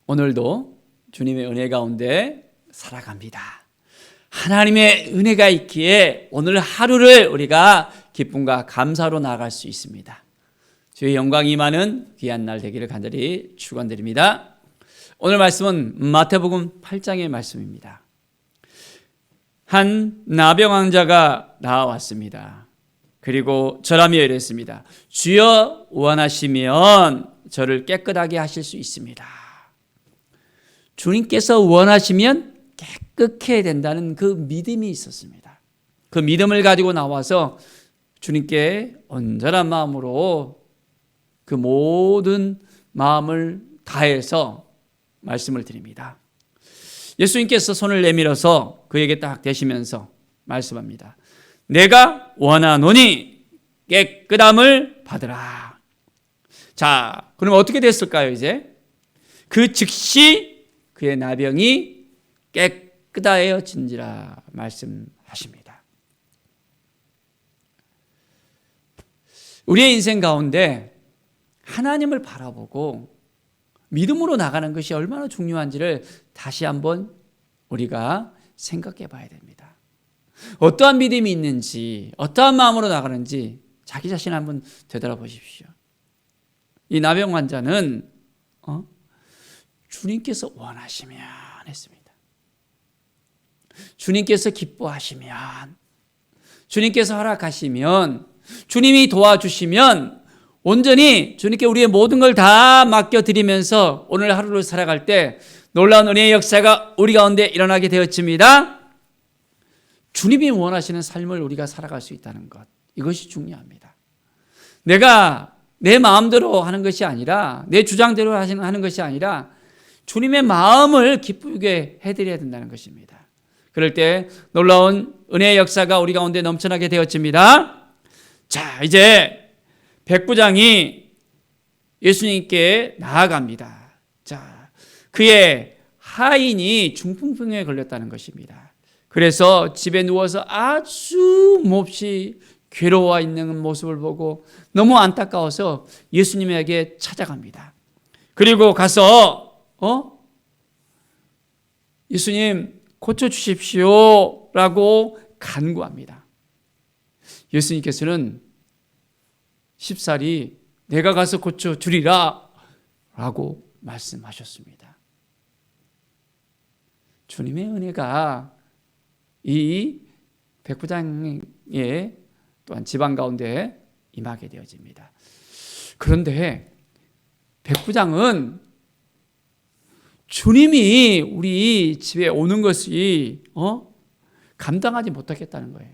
오늘도 주님의 은혜 가운데 살아갑니다. 하나님의 은혜가 있기에 오늘 하루를 우리가 기쁨과 감사로 나아갈 수 있습니다. 주의 영광이 임하는 귀한 날 되기를 간절히 축원드립니다. 오늘 말씀은 마태복음 8장의 말씀입니다. 한 나병 환자가 나왔습니다. 그리고 절하며 이랬습니다. 주여 원하시면 저를 깨끗하게 하실 수 있습니다. 주님께서 원하시면 깨끗해야 된다는 그 믿음이 있었습니다. 그 믿음을 가지고 나와서 주님께 온전한 마음으로 그 모든 마음을 다해서 말씀을 드립니다. 예수님께서 손을 내밀어서 그에게 딱 대시면서 말씀합니다. 내가 원하노니 깨끗함을 받으라. 자, 그럼 어떻게 됐을까요, 이제? 그 즉시 그의 나병이 깨끗하여진지라 말씀하십니다. 우리의 인생 가운데 하나님을 바라보고 믿음으로 나가는 것이 얼마나 중요한지를 다시 한번 우리가 생각해 봐야 됩니다. 어떠한 믿음이 있는지, 어떠한 마음으로 나가는지 자기 자신 한번 되돌아보십시오. 이 나병 환자는 주님께서 원하시면 했습니다. 주님께서 기뻐하시면, 주님께서 허락하시면, 주님이 도와주시면 온전히 주님께 우리의 모든 걸 다 맡겨드리면서 오늘 하루를 살아갈 때 놀라운 은혜의 역사가 우리 가운데 일어나게 되었습니다. 주님이 원하시는 삶을 우리가 살아갈 수 있다는 것, 이것이 중요합니다. 내가 내 마음대로 하는 것이 아니라, 내 주장대로 하는 것이 아니라 주님의 마음을 기쁘게 해드려야 된다는 것입니다. 그럴 때 놀라운 은혜의 역사가 우리 가운데 넘쳐나게 되었습니다. 자, 이제 백부장이 예수님께 나아갑니다. 자, 그의 하인이 중풍병에 걸렸다는 것입니다. 그래서 집에 누워서 아주 몹시 괴로워 있는 모습을 보고 너무 안타까워서 예수님에게 찾아갑니다. 그리고 가서 예수님 고쳐주십시오 라고 간구합니다. 예수님께서는 쉽사리 내가 가서 고쳐주리라 라고 말씀하셨습니다. 주님의 은혜가 이 백부장의 또한 집안 가운데 임하게 되어집니다. 그런데 백부장은 주님이 우리 집에 오는 것이 감당하지 못하겠다는 거예요.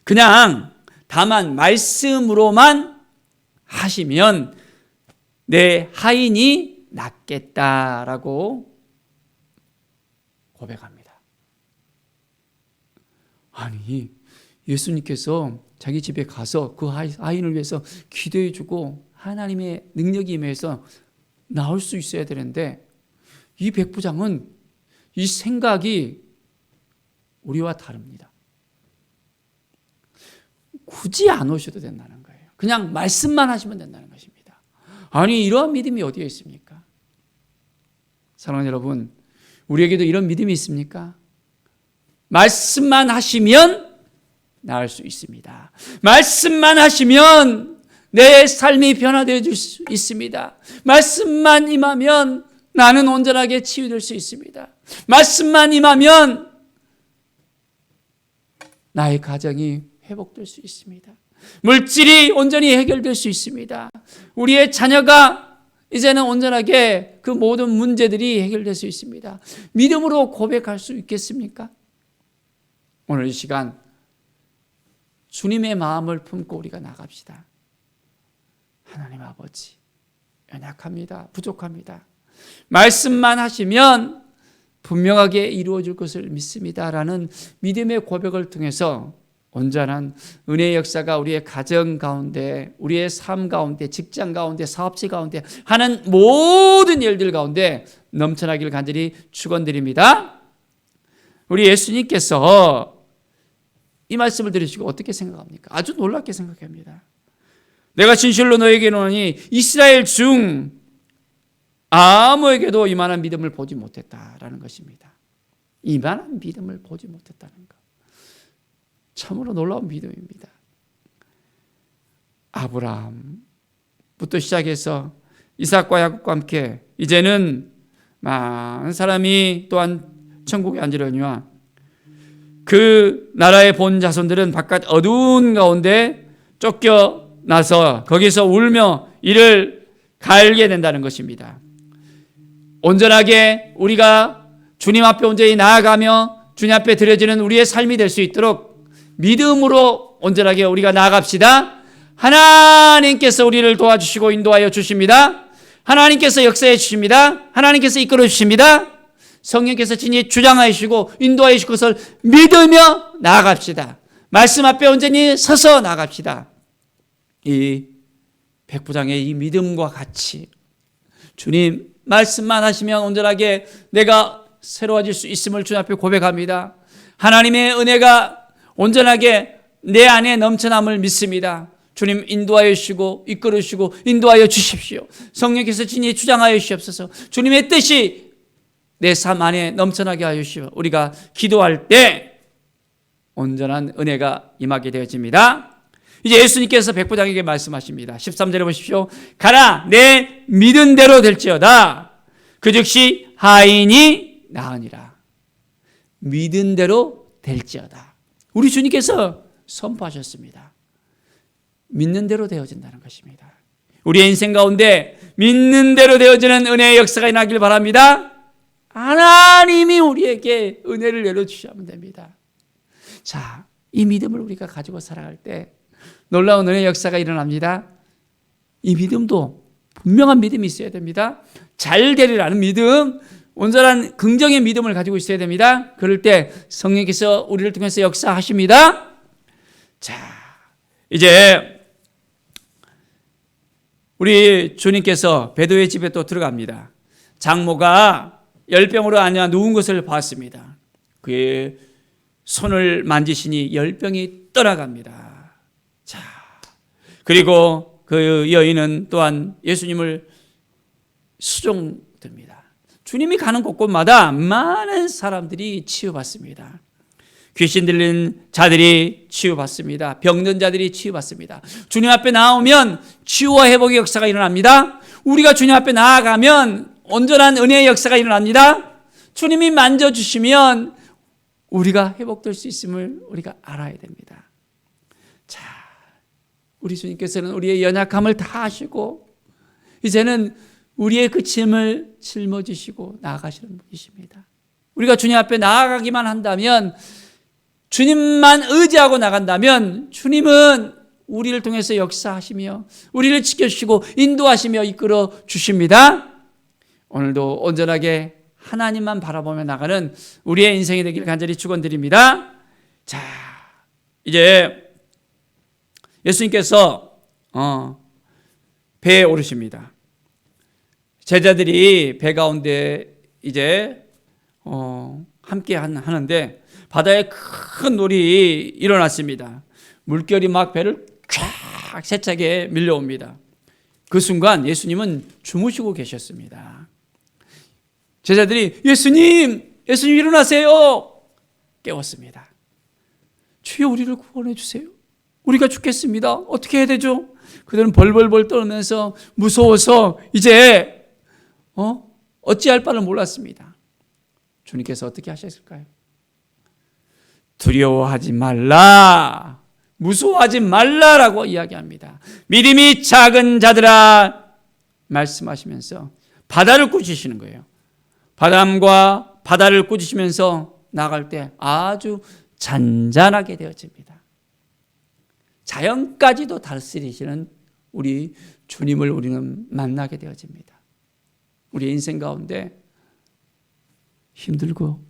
그냥 다만 말씀으로만 하시면 내 하인이 낫겠다라고 고백합니다. 아니, 예수님께서 자기 집에 가서 그 하인을 위해서 기도해 주고 하나님의 능력이 임해서 나올 수 있어야 되는데 이 백부장은 이 생각이 우리와 다릅니다. 굳이 안 오셔도 된다는 거예요. 그냥 말씀만 하시면 된다는 것입니다. 아니, 이러한 믿음이 어디에 있습니까? 사랑하는 여러분, 우리에게도 이런 믿음이 있습니까? 말씀만 하시면 나을 수 있습니다. 말씀만 하시면 내 삶이 변화되어 줄 수 있습니다. 말씀만 임하면 나는 온전하게 치유될 수 있습니다. 말씀만 임하면 나의 가정이 회복될 수 있습니다. 물질이 온전히 해결될 수 있습니다. 우리의 자녀가 이제는 온전하게 그 모든 문제들이 해결될 수 있습니다. 믿음으로 고백할 수 있겠습니까? 오늘 이 시간 주님의 마음을 품고 우리가 나갑시다. 하나님 아버지, 연약합니다. 부족합니다. 말씀만 하시면 분명하게 이루어질 것을 믿습니다. 라는 믿음의 고백을 통해서 온전한 은혜의 역사가 우리의 가정 가운데, 우리의 삶 가운데, 직장 가운데, 사업지 가운데 하는 모든 일들 가운데 넘쳐나기를 간절히 축원드립니다. 우리 예수님께서 이 말씀을 들으시고 어떻게 생각합니까? 아주 놀랍게 생각합니다. 내가 진실로 너에게 이르노니 이스라엘 중 아무에게도 이만한 믿음을 보지 못했다라는 것입니다. 이만한 믿음을 보지 못했다는 것. 참으로 놀라운 믿음입니다. 아브라함부터 시작해서 이삭과 야곱과 함께 이제는 많은 사람이 또한 천국에 앉으려니와 그 나라의 본 자손들은 바깥 어두운 가운데 쫓겨나서 거기서 울며 이를 갈게 된다는 것입니다. 온전하게 우리가 주님 앞에 온전히 나아가며 주님 앞에 드려지는 우리의 삶이 될 수 있도록 믿음으로 온전하게 우리가 나아갑시다. 하나님께서 우리를 도와주시고 인도하여 주십니다. 하나님께서 역사해 주십니다. 하나님께서 이끌어 주십니다. 성령께서 진히 주장하여 주시고 인도하여 주실 것을 믿으며 나아갑시다. 말씀 앞에 온전히 서서 나아갑시다. 이 백부장의 이 믿음과 같이 주님 말씀만 하시면 온전하게 내가 새로워질 수 있음을 주님 앞에 고백합니다. 하나님의 은혜가 온전하게 내 안에 넘쳐남을 믿습니다. 주님 인도하여 주시고 이끌어 주시고 인도하여 주십시오. 성령께서 진히 주장하여 주시옵소서. 주님의 뜻이 내 삶 안에 넘쳐나게 하여 주시오. 우리가 기도할 때 온전한 은혜가 임하게 되어집니다. 이제 예수님께서 백부장에게 말씀하십니다. 13절에 보십시오. 가라 내 믿은 대로 될지어다. 그 즉시 하인이 나으니라. 믿은 대로 될지어다. 우리 주님께서 선포하셨습니다. 믿는 대로 되어진다는 것입니다. 우리의 인생 가운데 믿는 대로 되어지는 은혜의 역사가 일어나길 바랍니다. 하나님이 우리에게 은혜를 내려주시면 됩니다. 자, 이 믿음을 우리가 가지고 살아갈 때 놀라운 은혜의 역사가 일어납니다. 이 믿음도 분명한 믿음이 있어야 됩니다. 잘 되리라는 믿음, 온전한 긍정의 믿음을 가지고 있어야 됩니다. 그럴 때 성령께서 우리를 통해서 역사하십니다. 자, 이제 우리 주님께서 베드로의 집에 또 들어갑니다. 장모가 열병으로 앉아 누운 것을 봤습니다. 그의 손을 만지시니 열병이 떠나갑니다. 자, 그리고 그 여인은 또한 예수님을 수종듭니다. 주님이 가는 곳곳마다 많은 사람들이 치유받습니다. 귀신 들린 자들이 치유받습니다. 병든 자들이 치유받습니다. 주님 앞에 나오면 치유와 회복의 역사가 일어납니다. 우리가 주님 앞에 나아가면 온전한 은혜의 역사가 일어납니다. 주님이 만져주시면 우리가 회복될 수 있음을 우리가 알아야 됩니다. 자, 우리 주님께서는 우리의 연약함을 다 아시고 이제는 우리의 그 짐을 짊어지시고 나아가시는 분이십니다. 우리가 주님 앞에 나아가기만 한다면, 주님만 의지하고 나간다면 주님은 우리를 통해서 역사하시며 우리를 지켜주시고 인도하시며 이끌어 주십니다. 오늘도 온전하게 하나님만 바라보며 나가는 우리의 인생이 되기를 간절히 축원드립니다. 자, 이제 예수님께서 배에 오르십니다. 제자들이 배 가운데 이제 함께 하는데 바다에 큰 놀이 일어났습니다. 물결이 막 배를 쫙 세차게 밀려옵니다. 그 순간 예수님은 주무시고 계셨습니다. 제자들이 예수님 일어나세요. 깨웠습니다. 주여 우리를 구원해 주세요. 우리가 죽겠습니다. 어떻게 해야 되죠? 그들은 벌벌벌 떨면서 무서워서 이제 어찌할 바를 몰랐습니다. 주님께서 어떻게 하셨을까요? 두려워하지 말라, 무서워하지 말라라고 이야기합니다. 믿음이 작은 자들아 말씀하시면서 바다를 꾸짖으시는 거예요. 바람과 바다를 꾸짖으면서 나갈 때 아주 잔잔하게 되어집니다. 자연까지도 다스리시는 우리 주님을 우리는 만나게 되어집니다. 우리 인생 가운데 힘들고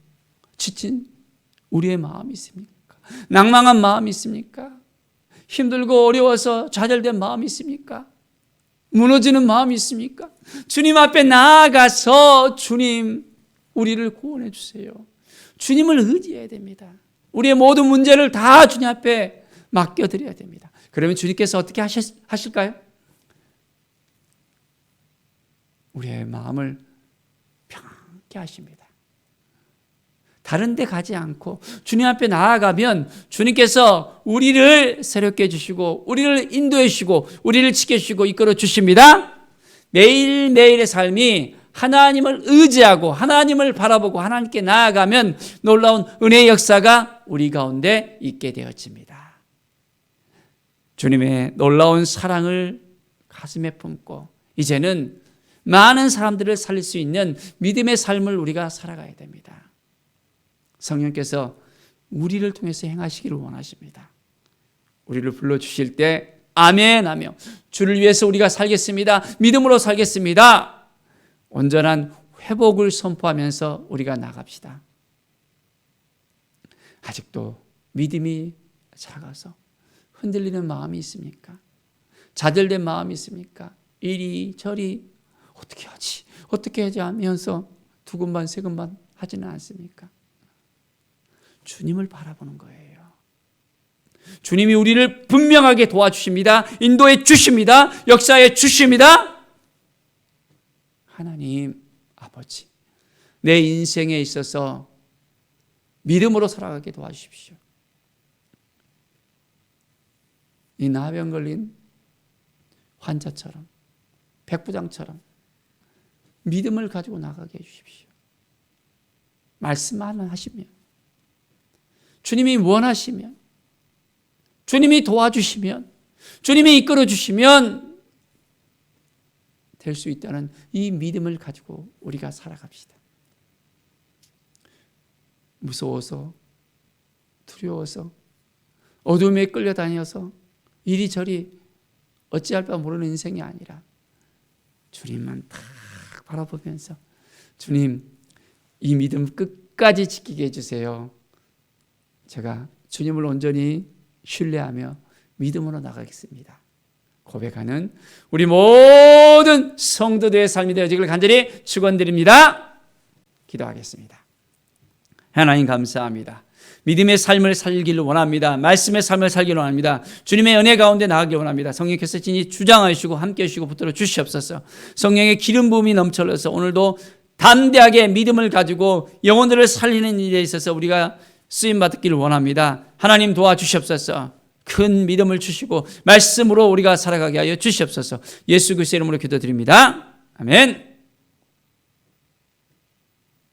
지친 우리의 마음이 있습니까? 낭망한 마음이 있습니까? 힘들고 어려워서 좌절된 마음이 있습니까? 무너지는 마음이 있습니까? 주님 앞에 나아가서 주님 우리를 구원해 주세요. 주님을 의지해야 됩니다. 우리의 모든 문제를 다 주님 앞에 맡겨드려야 됩니다. 그러면 주님께서 어떻게 하실까요? 우리의 마음을 평안케 하십니다. 다른 데 가지 않고 주님 앞에 나아가면 주님께서 우리를 새롭게 해주시고 우리를 인도해 주시고 우리를 지켜주시고 이끌어 주십니다. 매일매일의 삶이 하나님을 의지하고 하나님을 바라보고 하나님께 나아가면 놀라운 은혜의 역사가 우리 가운데 있게 되어집니다. 주님의 놀라운 사랑을 가슴에 품고 이제는 많은 사람들을 살릴 수 있는 믿음의 삶을 우리가 살아가야 됩니다. 성령께서 우리를 통해서 행하시기를 원하십니다. 우리를 불러주실 때 아멘 하며 주를 위해서 우리가 살겠습니다. 믿음으로 살겠습니다. 온전한 회복을 선포하면서 우리가 나갑시다. 아직도 믿음이 작아서 흔들리는 마음이 있습니까? 좌절된 마음이 있습니까? 이리저리 어떻게 하지? 어떻게 하지 하면서 두근반 세근반 하지는 않습니까? 주님을 바라보는 거예요. 주님이 우리를 분명하게 도와주십니다. 인도해 주십니다. 역사해 주십니다. 하나님 아버지, 내 인생에 있어서 믿음으로 살아가게 도와주십시오. 이 나병 걸린 환자처럼 백부장처럼 믿음을 가지고 나가게 해주십시오. 말씀만 하시면 주님이 원하시면 주님이 도와주시면 주님이 이끌어 주시면 될 수 있다는 이 믿음을 가지고 우리가 살아갑시다. 무서워서 두려워서 어둠에 끌려다녀서 이리저리 어찌할 바 모르는 인생이 아니라 주님만 딱 바라보면서 주님 이 믿음 끝까지 지키게 해주세요. 제가 주님을 온전히 신뢰하며 믿음으로 나가겠습니다. 고백하는 우리 모든 성도들의 삶이 되어지기를 간절히 축원드립니다. 기도하겠습니다. 하나님 감사합니다. 믿음의 삶을 살기를 원합니다. 말씀의 삶을 살기를 원합니다. 주님의 은혜 가운데 나가기를 원합니다. 성령께서 진히 주장하시고 함께해 주시고 붙들어 주시옵소서. 성령의 기름 부음이 넘쳐 흘러서 오늘도 담대하게 믿음을 가지고 영혼들을 살리는 일에 있어서 우리가 쓰임받기를 원합니다. 하나님 도와주시옵소서. 큰 믿음을 주시고 말씀으로 우리가 살아가게 하여 주시옵소서. 예수 그리스도의 이름으로 기도드립니다. 아멘.